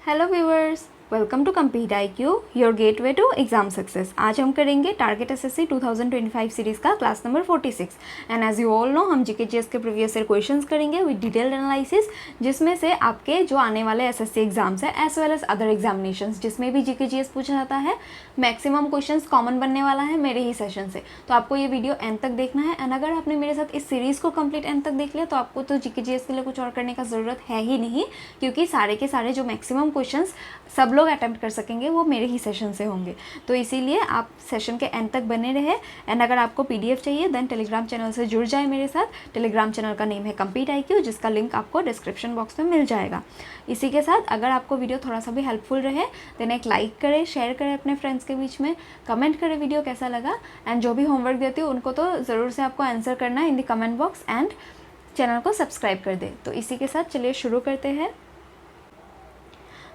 Hello viewers, welcome to compete IQ, your gateway to exam success. आज हम करेंगे target SSC 2025 series का class number 46 and as you all know हम GK GS के previous year questions करेंगे with detailed analysis, जिसमें से आपके जो आने वाले एसएससी एग्जाम्स है as well as other examinations जिसमें भी जीके जीएस पूछा जाता है, मैक्सिमम क्वेश्चंस कॉमन बनने वाला है मेरे ही सेशन से। तो आपको ये वीडियो एंड तक देखना है एंड अगर आपने मेरे साथ इस सीरीज़ को कंप्लीट एंड तक देख लिया तो आपको तो जीके जीएस के लिए कुछ और करने का ज़रूरत है ही नहीं, क्योंकि सारे के सारे जो मैक्सिमम क्वेश्चंस सब लोग अटेम्प्ट कर सकेंगे वो मेरे ही सेशन से होंगे। तो इसीलिए आप सेशन के एंड तक बने रहे एंड अगर आपको पीडीएफ चाहिए देन टेलीग्राम चैनल से जुड़ जाए मेरे साथ। टेलीग्राम चैनल का नेम है कम्पीट IQ, जिसका लिंक आपको डिस्क्रिप्शन बॉक्स में मिल जाएगा। इसी के साथ अगर आपको वीडियो थोड़ा सा भी हेल्पफुल रहे देन एक लाइक करें, शेयर करें अपने फ्रेंड्स के बीच में, कमेंट करें वीडियो कैसा लगा एंड जो भी होमवर्क देती हूँ उनको तो ज़रूर से आपको आंसर करना है in the comment box and channel को सब्सक्राइब कर दे। तो इसी के साथ चलिए शुरू करते हैं।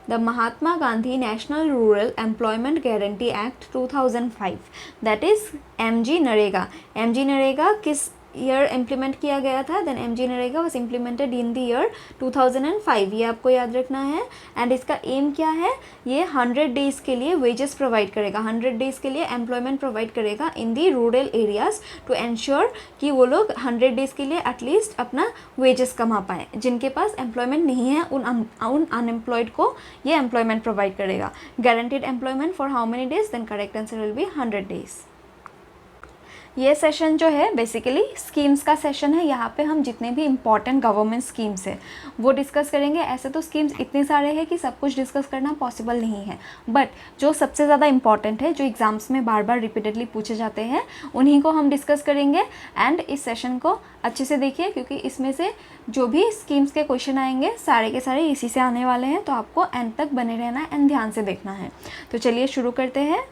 The Mahatma Gandhi National Rural Employment Guarantee Act 2005, that is MG NREGA. MG NREGA किस ईयर इम्प्लीमेंट किया गया था? Then MG NREGA was implemented in the year 2005, ये आपको याद रखना है। एंड इसका एम क्या है? ये 100 डेज़ के लिए वेजेस प्रोवाइड करेगा, 100 डेज़ के लिए एम्प्लॉयमेंट प्रोवाइड करेगा इन दी रूरल एरियाज़ टू एंश्योर कि वो लोग 100 डेज़ के लिए एटलीस्ट अपना वेजेस कमा पाएँ। जिनके पास एम्प्लॉयमेंट नहीं है उन अनएम्प्लॉयड को ये एम्प्लॉयमेंट प्रोवाइड करेगा। Guaranteed employment for how many days? Then correct answer will be 100 days. ये सेशन जो है बेसिकली स्कीम्स का सेशन है। यहाँ पे हम जितने भी इम्पॉर्टेंट गवर्नमेंट स्कीम्स है वो डिस्कस करेंगे। ऐसे तो स्कीम्स इतने सारे हैं कि सब कुछ डिस्कस करना पॉसिबल नहीं है, बट जो सबसे ज़्यादा इम्पॉर्टेंट है, जो एग्ज़ाम्स में बार बार रिपीटेडली पूछे जाते हैं, उन्हीं को हम डिस्कस करेंगे। एंड इस सेशन को अच्छे से देखिए क्योंकि इसमें से जो भी स्कीम्स के क्वेश्चन आएंगे सारे के सारे इसी से आने वाले हैं, तो आपको एंड तक बने रहना है एंड ध्यान से देखना है। तो चलिए शुरू करते हैं।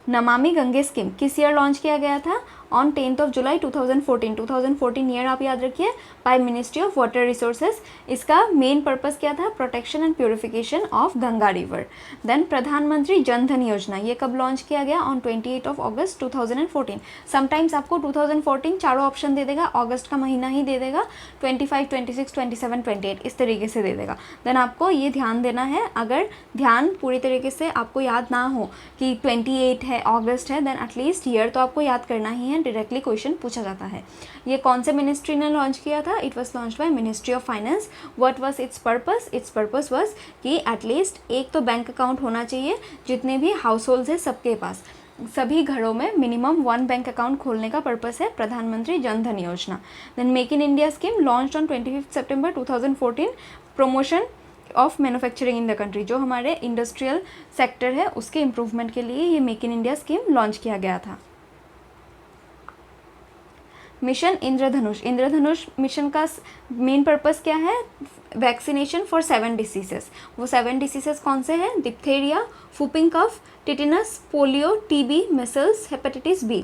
नमामि गंगे स्कीम किस ईयर लॉन्च किया गया था? On 10 July 2014। 2014 ईयर आप याद रखिए, by ministry of water resources. इसका मेन पर्पस क्या था? Protection and purification of Ganga river. Then Pradhan Mantri Jan Dhan योजना, ये कब लॉन्च किया गया? On 28 August 2014। समटाइम्स आपको 2014 चारों ऑप्शन दे देगा, अगस्त का महीना ही दे देगा, 25, 26, 27, 28 इस तरीके से दे देगा। देन आपको ये ध्यान देना है, अगर ध्यान पूरी तरीके से आपको याद ना हो कि 28 है, अगस्त है, देन एटलीस्ट ईयर तो आपको याद करना ही है, डायरेक्टली क्वेश्चन पूछा जाता है। ये कौन से मिनिस्ट्री ने लॉन्च किया था? It was launch by ministry of finance. What was it's purpose? Its purpose was कि एटलीस्ट एक तो बैंक अकाउंट होना चाहिए जितने भी हाउस होल्ड्स है सबके पास, सभी घरों में मिनिमम 1 बैंक अकाउंट खोलने का पर्पस है प्रधानमंत्री Jan Dhan Yojana. Then make in India scheme launch on 25 सितंबर 2014, promotion of manufacturing in the country. जो हमारे इंडस्ट्रियल सेक्टर है उसके इम्प्रूवमेंट के लिए ये make in India scheme launch किया गया था। मिशन इंद्रधनुष, इंद्रधनुष मिशन का मेन पर्पस क्या है? Vaccination for 7 diseases. वो 7 डिसीजेस कौन से हैं? Diphtheria, whooping cough, tetanus, polio, TB, measles, hepatitis B.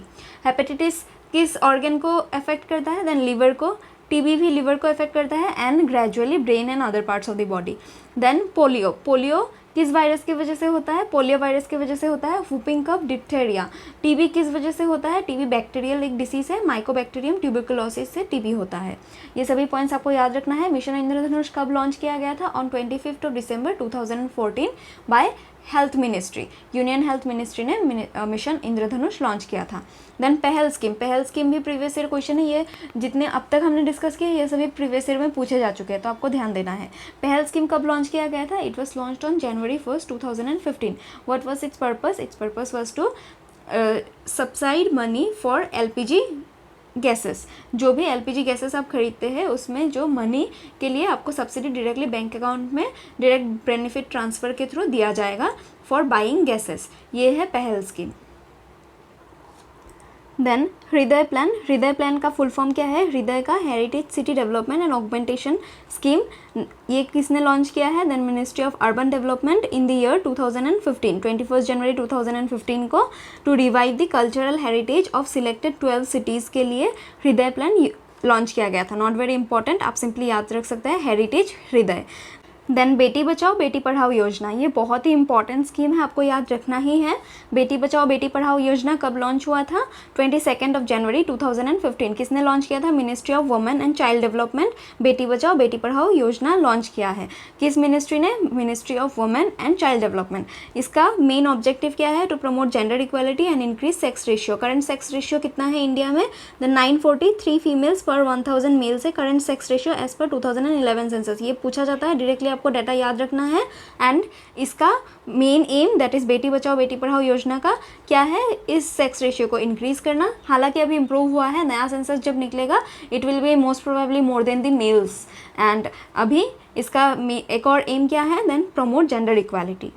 Hepatitis किस ऑर्गन को अफेक्ट करता है? देन लिवर को। टीबी भी लिवर को अफेक्ट करता है and gradually brain and other parts of the body. Then polio, polio किस वायरस की वजह से होता है? पोलियो वायरस की वजह से होता है। Whooping cough, diphtheria. टीबी किस वजह से होता है? टीबी बैक्टीरियल एक डिसीज है, माइकोबैक्टीरियम ट्यूबरकुलोसिस से टीबी होता है। ये सभी पॉइंट्स आपको याद रखना है। मिशन इंद्रधनुष कब लॉन्च किया गया था? On 25 December 2014 by health ministry. Union health ministry ने मिशन इंद्रधनुष लॉन्च किया था। देन पहल स्कीम, पहल स्कीम भी प्रीवियस ईयर क्वेश्चन है। ये जितने अब तक हमने डिस्कस किए ये सभी प्रीवियस ईयर में पूछे जा चुके हैं, तो आपको ध्यान देना है। पहल स्कीम कब लॉन्च किया गया था? It was launch on January 1, 2015। What was its purpose? Its purpose was to subside money for LPG gases. जो भी LPG गैसेस आप खरीदते हैं उसमें जो मनी के लिए आपको सब्सिडी डायरेक्टली बैंक अकाउंट में डायरेक्ट बेनिफिट ट्रांसफ़र के थ्रू दिया जाएगा फॉर बाइंग गैसेस। ये है Pahal scheme. Then Hriday plan, Hriday plan का फुल फॉर्म क्या है? हृदय का heritage city development and augmentation scheme. ये किसने लॉन्च किया है? Then ministry of urban development in the year 2015, 21 जनवरी 2015 को, to revive the cultural heritage of selected 12 cities के लिए हृदय प्लान लॉन्च किया गया था। नॉट वेरी इंपॉर्टेंट, आप सिंपली याद रख सकते हैं हेरिटेज हृदय। देन बेटी बचाओ बेटी पढ़ाओ योजना, ये बहुत ही इंपॉर्टेंट स्कीम है, आपको याद रखना ही है। बेटी बचाओ बेटी पढ़ाओ योजना कब लॉन्च हुआ था? 22 जनवरी 2015। किसने लॉन्च किया था? Ministry of women and child development Beti Bachao Beti Padhao योजना लॉन्च किया है। किस मिनिस्ट्री ने? Ministry of women and child development. इसका मेन ऑब्जेक्टिव क्या है? To promote gender equality and increase sex ratio. Current sex ratio कितना है इंडिया में? द 943 फीमेल्स पर 1000 मेल्स है current sex ratio as per 2011 census. ये पूछा जाता है डायरेक्टली, आपको डाटा याद रखना है। एंड इसका main M that is Beti Bachao Beti Padhao योजना का क्या है? इस सेक्स रेशियो को इंक्रीज करना। हालांकि अभी इंप्रूव हुआ है, नया सेंसस जब निकलेगा it will be most probably more than the males. And अभी इसका एक और एम क्या है? Then promote gender equality.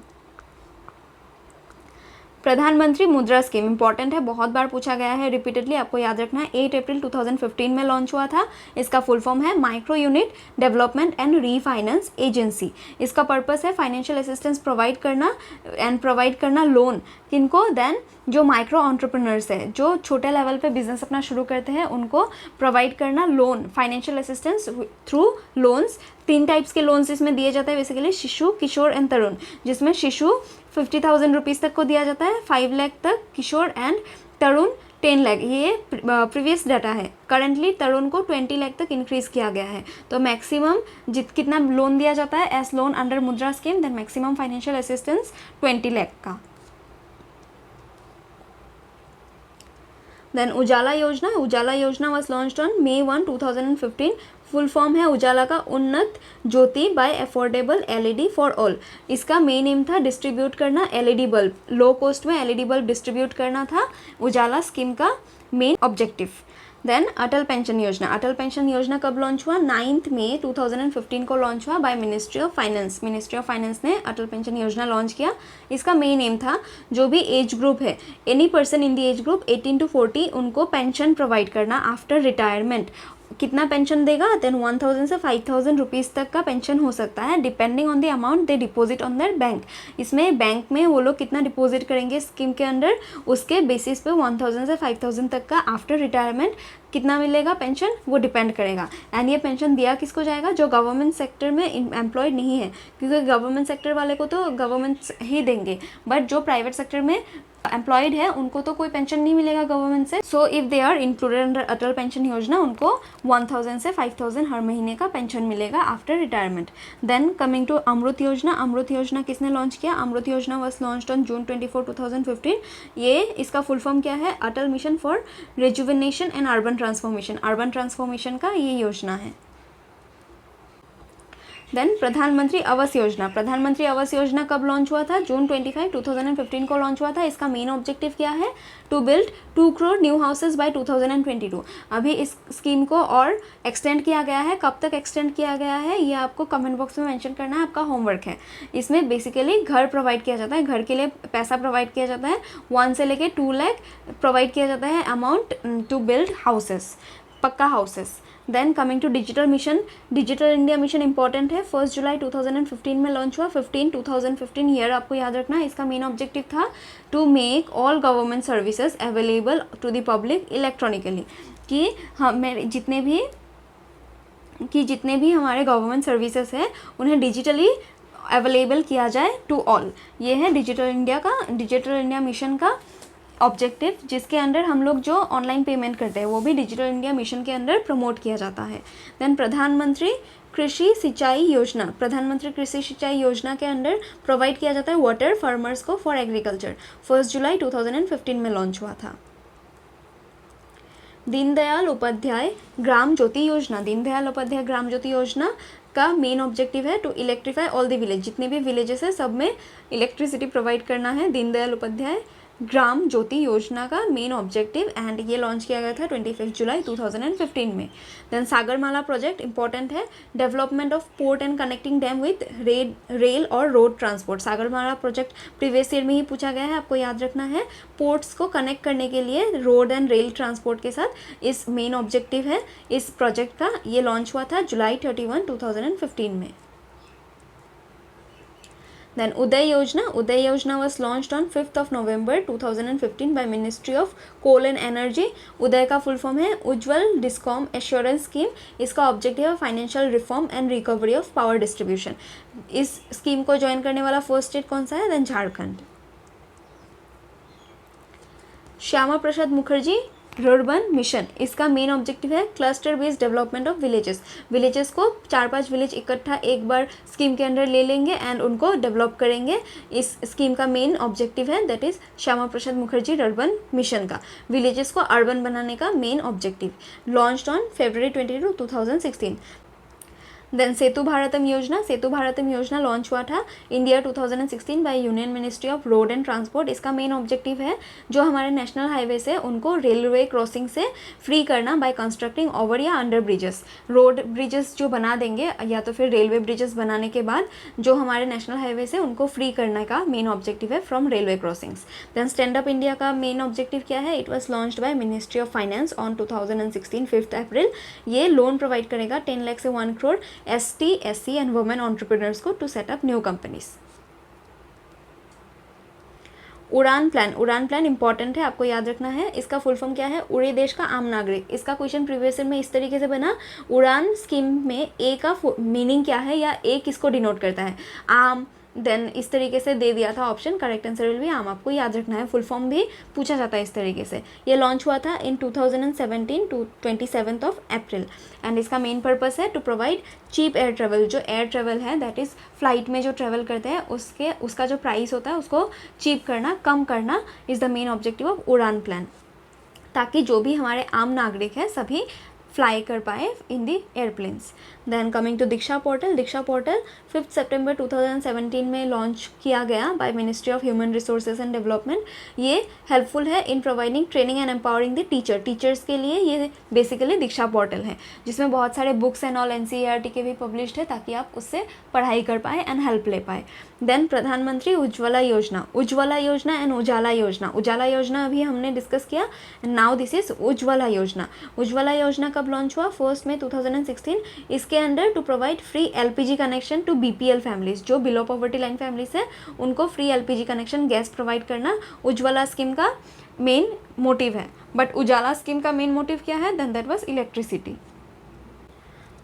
Pradhan Mantri Mudra scheme important है, बहुत बार पूछा गया है रिपीटेडली, आपको याद रखना है। 8 अप्रैल 2015 में लॉन्च हुआ था। इसका फुल फॉर्म है micro unit development and refinance agency. इसका पर्पस है फाइनेंशियल असिस्टेंस प्रोवाइड करना लोन किनको? देन जो माइक्रो एंटरप्रेन्योर्स है, जो छोटे लेवल पे बिजनेस अपना शुरू करते हैं, उनको प्रोवाइड करना loan, financial assistance through loans. 3 types के लोन्स इसमें दिए जाते हैं बेसिकली, शिशु, किशोर एंड तरुण। जिसमें शिशु 50,000 रुपीज़ तक को दिया जाता है, 5 लाख तक, किशोर एंड तरुण 10 लाख। ये प्रीवियस डाटा है। करंटली तरुण को 20 लाख तक इंक्रीज़ किया गया है। तो मैक्सिमम कितना लोन दिया जाता है as loan under Mudra scheme? Then maximum financial assistance 20 lakh का। Then Ujala Yojana was launched on May 1, 2015। Full form है उजाला का Unnat Jyoti by affordable LED for all. इसका मेन एम था डिस्ट्रीब्यूट करना एलईडी बल्ब, लो कॉस्ट में एलईडी बल्ब डिस्ट्रीब्यूट करना था उजाला स्कीम का main objective. Then Atal pension Yojana कब लॉन्च हुआ? 9 मई 2015 को लॉन्च हुआ बाय मिनिस्ट्री ऑफ फाइनेंस ने अटल पेंशन योजना लॉन्च किया। इसका मेन एम था जो भी एज ग्रुप है, any person in the age group 18 to 40, उनको पेंशन प्रोवाइड करना आफ्टर रिटायरमेंट। कितना पेंशन देगा? देन 1000 से 5000 रुपीज़ तक का पेंशन हो सकता है depending on the amount they deposit on their bank. इसमें बैंक में वो लोग कितना डिपॉजिट करेंगे स्कीम के अंडर, उसके बेसिस पे 1000 से 5000 तक का आफ्टर रिटायरमेंट कितना मिलेगा पेंशन, वो डिपेंड करेगा। एंड ये पेंशन दिया किसको जाएगा? जो गवर्नमेंट सेक्टर में एम्प्लॉयड नहीं है, क्योंकि गवर्नमेंट सेक्टर वाले को तो गवर्नमेंट ही देंगे, बट जो प्राइवेट सेक्टर में एम्प्लॉयड है उनको तो कोई पेंशन नहीं मिलेगा गवर्नमेंट से। So if they are included under Atal pension Yojana, उनको 1000 से 5000 हर महीने का पेंशन मिलेगा after retirement. Then coming to Amrut Yojana किसने लॉन्च किया? अमृत योजना वॉज लॉन्च्ड ऑन June 24, 2015। ये इसका फुल फॉर्म क्या है? Atal mission for rejuvenation and urban transformation का ये योजना है। देन प्रधानमंत्री आवास योजना कब लॉन्च हुआ था? June 25, 2015 को लॉन्च हुआ था। इसका मेन ऑब्जेक्टिव क्या है? To build 2 crore new houses by 2022। अभी इस स्कीम को और एक्सटेंड किया गया है। कब तक एक्सटेंड किया गया है ये आपको कमेंट बॉक्स में मेंशन करना है, आपका होमवर्क है। इसमें बेसिकली घर प्रोवाइड किया जाता है, घर के लिए पैसा प्रोवाइड किया जाता है। 1 से लेके 2 लाख प्रोवाइड किया जाता है amount to build houses, pucca houses. Then coming to digital India mission important है। 1 जुलाई 2015 में लॉन्च हुआ। 2015 ईयर आपको याद रखना है। इसका मेन ऑब्जेक्टिव था to make all government services available to the public electronically, कि हमें जितने भी हमारे गवर्नमेंट सर्विसेज हैं उन्हें डिजिटली अवेलेबल किया जाए टू ऑल। ये है डिजिटल इंडिया मिशन का ऑब्जेक्टिव, जिसके अंडर हम लोग जो ऑनलाइन पेमेंट करते हैं वो भी डिजिटल इंडिया मिशन के अंडर प्रमोट किया जाता है। देन प्रधानमंत्री कृषि सिंचाई योजना के अंडर प्रोवाइड किया जाता है वाटर फार्मर्स को फॉर एग्रीकल्चर। 1 जुलाई 2015 में लॉन्च हुआ था। दीनदयाल उपाध्याय ग्राम ज्योति योजना का मेन ऑब्जेक्टिव है to electrify all the village. जितने भी विलेजेस है सब में इलेक्ट्रिसिटी प्रोवाइड करना है। दीनदयाल उपाध्याय ग्राम ज्योति योजना का मेन ऑब्जेक्टिव, एंड ये लॉन्च किया गया था 25 जुलाई 2015 में। देन सागरमाला प्रोजेक्ट इंपॉर्टेंट है, development of port and connecting them with rail और road transport. Sagarmala project previous year में ही पूछा गया है, आपको याद रखना है। पोर्ट्स को कनेक्ट करने के लिए रोड एंड रेल ट्रांसपोर्ट के साथ इस मेन ऑब्जेक्टिव है इस प्रोजेक्ट का। ये लॉन्च हुआ था जुलाई 31, 2015 में। Then Uday Yojana was launched on 5th of November 2015 by Ministry of Coal and Energy. उदय का फुल फॉर्म है उज्ज्वल डिस्कॉम एश्योरेंस स्कीम. इसका ऑब्जेक्टिव है financial reform and recovery of power distribution. इस स्कीम को ज्वाइन करने वाला फर्स्ट स्टेट कौन सा है? Then Jharkhand. Shyama Prasad Mukherji rurban mission, इसका मेन ऑब्जेक्टिव है cluster based development of villages को 4-5 विलेज इकट्ठा एक बार स्कीम के अंडर ले लेंगे एंड उनको डेवलप करेंगे. इस स्कीम का मेन ऑब्जेक्टिव है that is Shyama Prasad Mukherji rurban mission का विलेजेस को अर्बन बनाने का main objective. Launched on February 22, 2016. Then Setu Bharatam Yojana launch हुआ था in year 2016 by union ministry of road and transport. इसका मेन ऑब्जेक्टिव है जो हमारे नेशनल हाईवे से उनको रेलवे क्रॉसिंग से फ्री करना बाय कंस्ट्रक्टिंग ओवर या अंडर ब्रिजेस. रोड ब्रिजेस जो बना देंगे या तो फिर रेलवे ब्रिजेस बनाने के बाद जो हमारे नेशनल हाईवे से उनको फ्री करने का मेन ऑब्जेक्टिव है from railway crossings. Then stand up India का मेन ऑब्जेक्टिव क्या है? It was launched by ministry of finance on 2016 5 April. ये लोन प्रोवाइड करेगा 10 लाख से 1 crore ST, SC and women entrepreneurs को to set up new companies. Udan plan important है, आपको याद रखना है. इसका फुल फॉर्म क्या है? उड़े देश का आम नागरिक. इसका क्वेश्चन प्रीवियस ईयर में इस तरीके से बना. उड़ान स्कीम में ए का मीनिंग क्या है या ए किसको डिनोट करता है? आम. देन इस तरीके से दे दिया था ऑप्शन. करेक्ट आंसर विल भी आम. आपको याद रखना है, फुल फॉर्म भी पूछा जाता है इस तरीके से. ये लॉन्च हुआ था in 2017 to 27 of April and इसका मेन पर्पस है to provide cheap air travel. जो एयर ट्रेवल है दैट इज़ फ्लाइट में जो ट्रेवल करते हैं उसका जो प्राइस होता है उसको चीप करना, कम करना is the main objective of उड़ान प्लान, ताकि जो भी हमारे आम नागरिक हैं सभी फ्लाई कर पाए in the airplanes. Then coming to Diksha portal 5 सितंबर 2017 में लॉन्च किया गया by ministry of human resources and development. ये हेल्पफुल है in providing training and empowering the teachers के लिए. ये बेसिकली दीक्षा पोर्टल है जिसमें बहुत सारे बुक्स एंड ऑल NCERT के भी पब्लिश्ड है ताकि आप उससे पढ़ाई कर पाए एंड हेल्प ले पाए. देन प्रधानमंत्री उज्ज्वला योजना एंड उजाला योजना अभी हमने डिस्कस किया. नाउ दिस इज उज्ज्वला योजना कब लॉन्च हुआ? 1 मई 2016. इसके under to provide free LPG connection to BPL families. जो बिलो पॉवर्टी लाइन फैमिलीज है उनको फ्री LPG कनेक्शन गैस प्रोवाइड करना उज्ज्वला स्कीम का मेन मोटिव है. बट उजाला स्कीम का मेन मोटिव क्या है? Then that was electricity.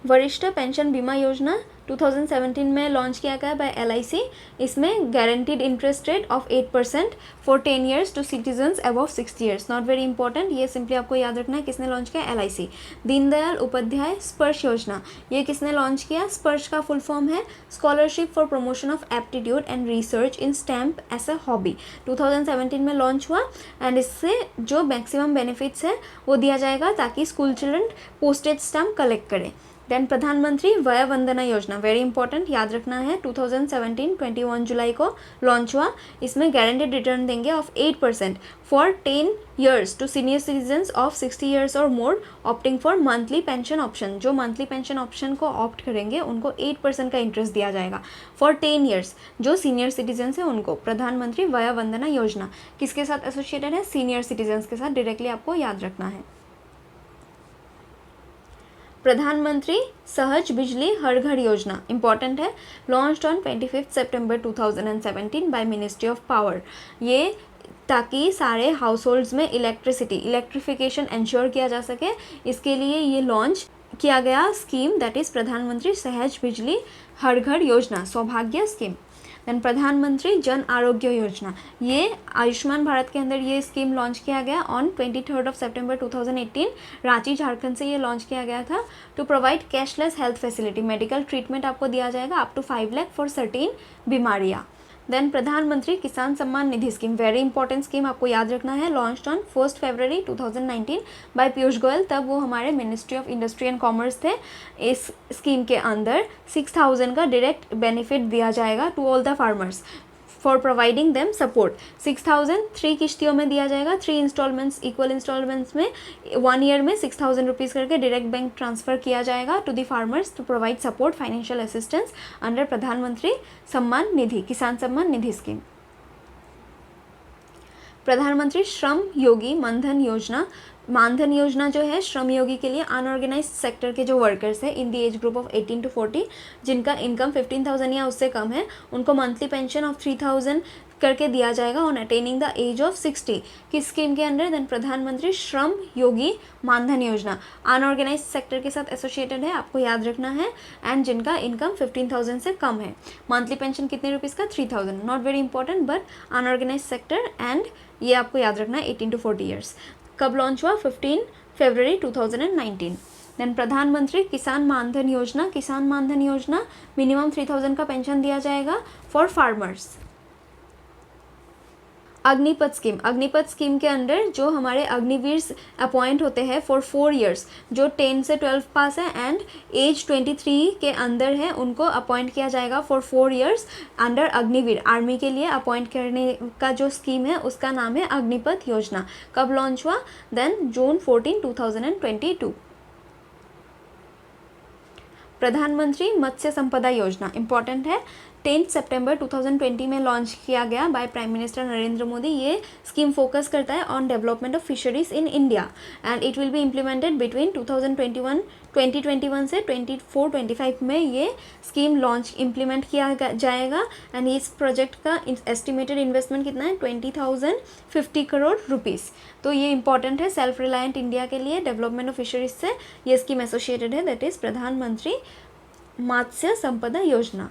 Varishtha pension Bima Yojana 2017 में लॉन्च किया गया बाय LIC. इसमें guaranteed interest rate of 8% for 10 years to citizens above 60 years. Not very important, ये सिंपली आपको याद रखना है किसने लॉन्च किया? LIC. दीनदयाल उपाध्याय स्पर्श योजना, ये किसने लॉन्च किया? स्पर्श का फुल फॉर्म है scholarship for promotion of aptitude and research in stamp as a hobby. 2017 में लॉन्च हुआ एंड इससे जो मैक्सिमम बेनिफिट्स है वो दिया जाएगा ताकि school children postage stamp collect करें. देन प्रधानमंत्री वय वंदना योजना, वेरी इंपॉर्टेंट, याद रखना है. 2017 21 जुलाई को लॉन्च हुआ. इसमें गारंटेड रिटर्न देंगे of 8% for 10 years to senior citizens of 60 years और more opting for monthly pension option. जो मंथली पेंशन ऑप्शन को ऑप्ट करेंगे उनको 8% का इंटरेस्ट दिया जाएगा फॉर 10 ईयर्स. जो सीनियर सिटीजन्स हैं उनको. प्रधानमंत्री वय वंदना योजना किसके साथ एसोसिएटेड है? सीनियर सिटीजन्स के साथ. डायरेक्टली आपको याद रखना है. प्रधानमंत्री सहज बिजली हर घर योजना इंपॉर्टेंट है. Launched on 25 September 2017 bye ministry of power. ये ताकि सारे हाउस होल्ड्स में इलेक्ट्रिफिकेशन इंश्योर किया जा सके, इसके लिए ये लॉन्च किया गया स्कीम दैट इज़ प्रधानमंत्री सहज बिजली हर घर योजना, सौभाग्य स्कीम. देन प्रधानमंत्री जन आरोग्य योजना, ये आयुष्मान भारत के अंदर ये स्कीम लॉन्च किया गया ऑन 23 सितंबर 2018. रांची झारखंड से ये लॉन्च किया गया था to provide cashless health facility. Medical treatment आपको दिया जाएगा up to 5 lakh for certain बीमारियाँ. Then Pradhan Mantri Kisan Samman Nidhi scheme, very important scheme, आपको याद रखना है. लॉन्च्ड ऑन 1 फरवरी 2019 बाय पीयूष गोयल. तब वो हमारे ministry of industry and commerce थे. इस स्कीम के अंदर 6000 का डायरेक्ट बेनिफिट दिया जाएगा to all the farmers for providing them support. 6000 3 किश्तियों में दिया जाएगा. 3 इंस्टॉलमेंट्स इक्वल इंस्टॉलमेंट्स में 1 ईयर में 6000 रुपीज़ करके डायरेक्ट बैंक ट्रांसफ़र किया जाएगा to the farmers to provide support financial assistance under Pradhan Mantri Samman निधि, किसान सम्मान निधि स्कीम. प्रधानमंत्री श्रम योगी मानधन योजना, मानधन योजना जो है श्रम योगी के लिए अनऑर्गेनाइज सेक्टर के जो वर्कर्स हैं in the age group of 18 to 40 जिनका इनकम 15,000 या उससे कम है, उनको मंथली पेंशन ऑफ 3,000 करके दिया जाएगा on attaining the age of 60। किस स्कीम के अंडर? देन प्रधानमंत्री श्रम योगी मानधन योजना, अनऑर्गेनाइज सेक्टर के साथ एसोसिएटेड है, आपको याद रखना है, एंड जिनका इनकम 15,000 से कम है। मंथली पेंशन कितने रुपीज़ का? 3,000। Not very important but unorganised sector, and ये आपको याद रखना है 18 to 40 ईयर्स। कब लॉन्च हुआ? 15 फरवरी 2019। देन प्रधानमंत्री किसान मानधन योजना, किसान मानधन योजना मिनिमम 3,000 का पेंशन दिया जाएगा for farmers. Agnipath scheme, Agnipath scheme के अंडर जो हमारे अग्निवीर अपॉइंट होते हैं फॉर 4 ईयर्स, जो 10 से 12 पास है एंड एज 23 के अंदर है, उनको अपॉइंट किया जाएगा for 4 years under Agniveer. Army के लिए अपॉइंट करने का जो स्कीम है उसका नाम है अग्निपथ योजना। कब लॉन्च हुआ? Then June 14, 2022। प्रधानमंत्री मत्स्य संपदा योजना इंपॉर्टेंट है, 10 सितंबर 2020 में लॉन्च किया गया by prime minister Narendra Modi. ये स्कीम फोकस करता है on development of fisheries in India and it will be implemented between 2021 से 24-25 में ये स्कीम लॉन्च इम्प्लीमेंट किया जाएगा। एंड इस प्रोजेक्ट का एस्टिमेटेड इन्वेस्टमेंट कितना है? 20,050 करोड़ रुपीज़। तो ये इंपॉर्टेंट है सेल्फ रिलायंट इंडिया के लिए, डेवलपमेंट ऑफ फिशरीज से ये स्कीम एसोसिएटेड है, दैट इज़ प्रधानमंत्री मत्स्य संपदा योजना।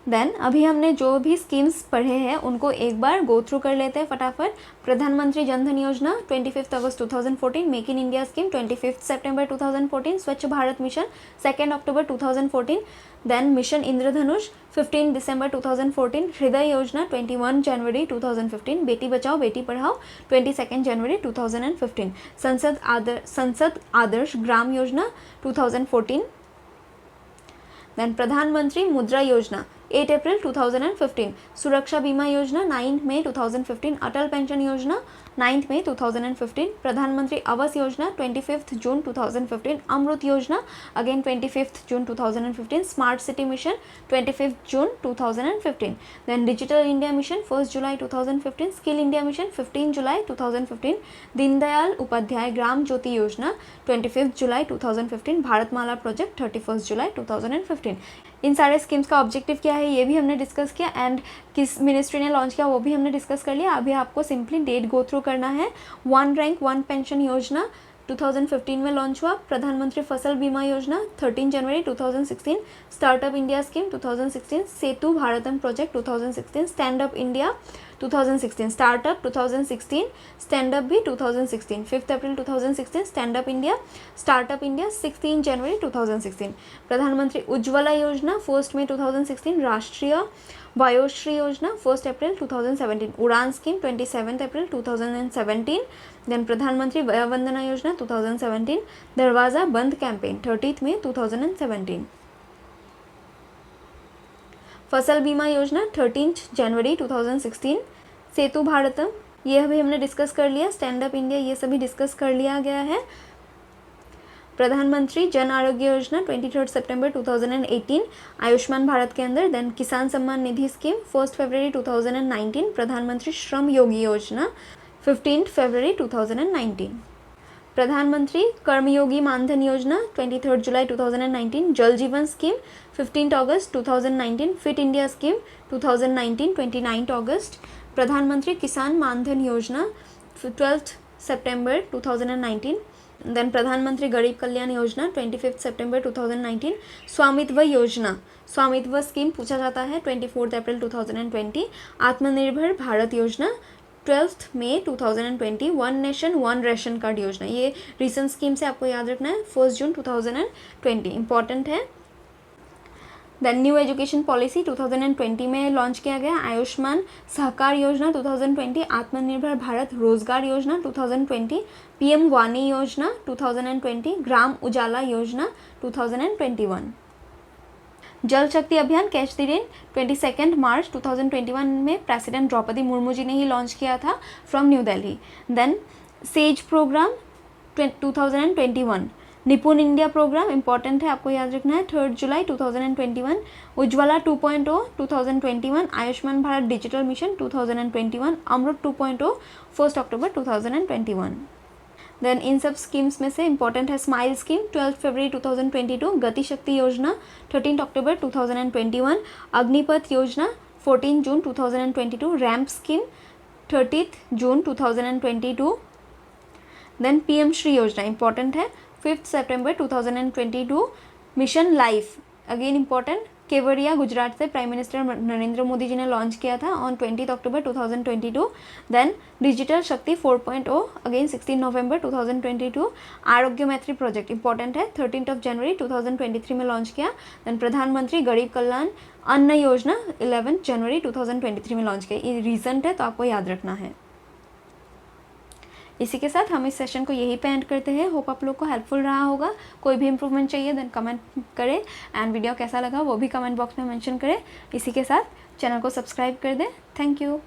देन अभी हमने जो भी स्कीम्स पढ़े हैं उनको एक बार गो थ्रू कर लेते हैं फटाफट। प्रधानमंत्री जनधन योजना 25 अगस्त 2014, मेक इन इंडिया स्कीम 25 सितंबर 2014, स्वच्छ भारत मिशन 2 अक्टूबर 2014, देन मिशन इंद्रधनुष 15 दिसंबर 2014, हृदय योजना 21 जनवरी 2015, बेटी बचाओ बेटी पढ़ाओ 22 जनवरी 2015, संसद आदर्श ग्राम योजना 2014, देन प्रधानमंत्री मुद्रा योजना 8 अप्रैल 2015, सुरक्षा बीमा योजना 9 मई 2015, अटल पेंशन योजना 9 मई 2015, प्रधानमंत्री आवास योजना 25 जून 2015, अमृत योजना अगेन 25 जून 2015, स्मार्ट सिटी मिशन 25 जून 2015, देन डिजिटल इंडिया मिशन 1 जुलाई 2015, स्किल इंडिया मिशन 15 जुलाई 2015, दीनदयाल उपाध्याय ग्राम ज्योति योजना 25 जुलाई 2015, भारतमाला प्रोजेक्ट 31 जुलाई 2015। इन सारे स्कीम्स का ऑब्जेक्टिव क्या है ये भी हमने डिस्कस किया एंड किस मिनिस्ट्री ने लॉन्च किया वो भी हमने डिस्कस कर लिया। अभी आपको सिंपली डेट गो थ्रू करना है। 1 रैंक 1 पेंशन योजना 2015 में लॉन्च हुआ। प्रधानमंत्री फसल बीमा योजना 13 जनवरी 2016, startup India scheme 2016, Setu Bharatam project 2016, stand up India 2016, startup 2016, stand up भी 2016, 5 April 2016, stand up India, startup India 16 जनवरी 2016, प्रधानमंत्री उज्ज्वला योजना 1 मई 2016, राष्ट्रीय वायोश्री योजना 1 अप्रैल 2017, उड़ान स्कीम 27 अप्रैल 2017, देन प्रधानमंत्री वय वंदना योजना 2017, दरवाज़ा बंद कैंपेन 30 मई 2017, फसल बीमा योजना 13 जनवरी 2016, सेतु भारतम ये भी हमने डिस्कस कर लिया, स्टैंड अप इंडिया ये सभी डिस्कस कर लिया गया है। प्रधानमंत्री जन आरोग्य योजना 23 सितंबर 2018 आयुष्मान भारत के अंदर, देन किसान सम्मान निधि स्कीम 1 फरवरी 2019, प्रधानमंत्री श्रम योगी योजना 15 फरवरी 2019, प्रधानमंत्री कर्मयोगी मानधन योजना 23 जुलाई 2019, जल जीवन स्कीम 15 अगस्त 2019, फिट इंडिया स्कीम 2019 29 अगस्त, प्रधानमंत्री किसान मानधन योजना 12 सितंबर 2019, देन प्रधानमंत्री गरीब कल्याण योजना 25 सितंबर 2019, स्वामित्व योजना स्वामित्व स्कीम पूछा जाता है 24 अप्रैल 2020, आत्मनिर्भर भारत योजना 12 मई 2020, one nation one ration card योजना ये रिसेंट स्कीम से आपको याद रखना है 1 जून 2020 इंपॉर्टेंट है। देन न्यू एजुकेशन पॉलिसी 2020 में लॉन्च किया गया, आयुष्मान सहकार योजना 2020, आत्मनिर्भर भारत रोजगार योजना 2020, पीएम वानी योजना 2020, ग्राम उजाला योजना 2021, जल शक्ति अभियान कैच द रेन 22 मार्च 2021 में प्रेसिडेंट द्रौपदी मुर्मू जी ने ही लॉन्च किया था from new Delhi. Then sage programme 2021, Nipun India programme important है, आपको याद रखना है, 3 जुलाई 2021। Ujjwala 2.0 2021, Ayushman Bharat digital mission 2021, Amrit 2.0 1 October 2021। Then in सब स्कीम्स में से इंपॉर्टेंट है स्माइल स्कीम 12 फरवरी 2022, गति शक्ति योजना 13 अक्टूबर 2021, अग्निपथ योजना 14 जून 2022, रैम्प स्कीम 30 जून 2022। देन पीएम श्री योजना इंपॉर्टेंट है 5 सितंबर 2022, mission life again important, Kevadia Gujarat से प्राइम मिनिस्टर नरेंद्र मोदी जी ने लॉन्च किया था ऑन 20 अक्टूबर 2022। देन डिजिटल शक्ति 4.0 अगेन 16 नवंबर 2022, आरोग्य मैत्री प्रोजेक्ट इंपॉर्टेंट है 13 जनवरी 2023 में लॉन्च किया। देन प्रधानमंत्री गरीब कल्याण अन्न योजना 11 जनवरी 2023 में लॉन्च किया, ये रिसेंट है तो आपको याद रखना है। इसी के साथ हम इस सेशन को यहीं पे एंड करते हैं। होप आप लोग को हेल्पफुल रहा होगा। कोई भी इंप्रूवमेंट चाहिए देन कमेंट करें, एंड वीडियो कैसा लगा वो भी कमेंट बॉक्स में मेंशन करें। इसी के साथ चैनल को सब्सक्राइब कर दें। Thank you.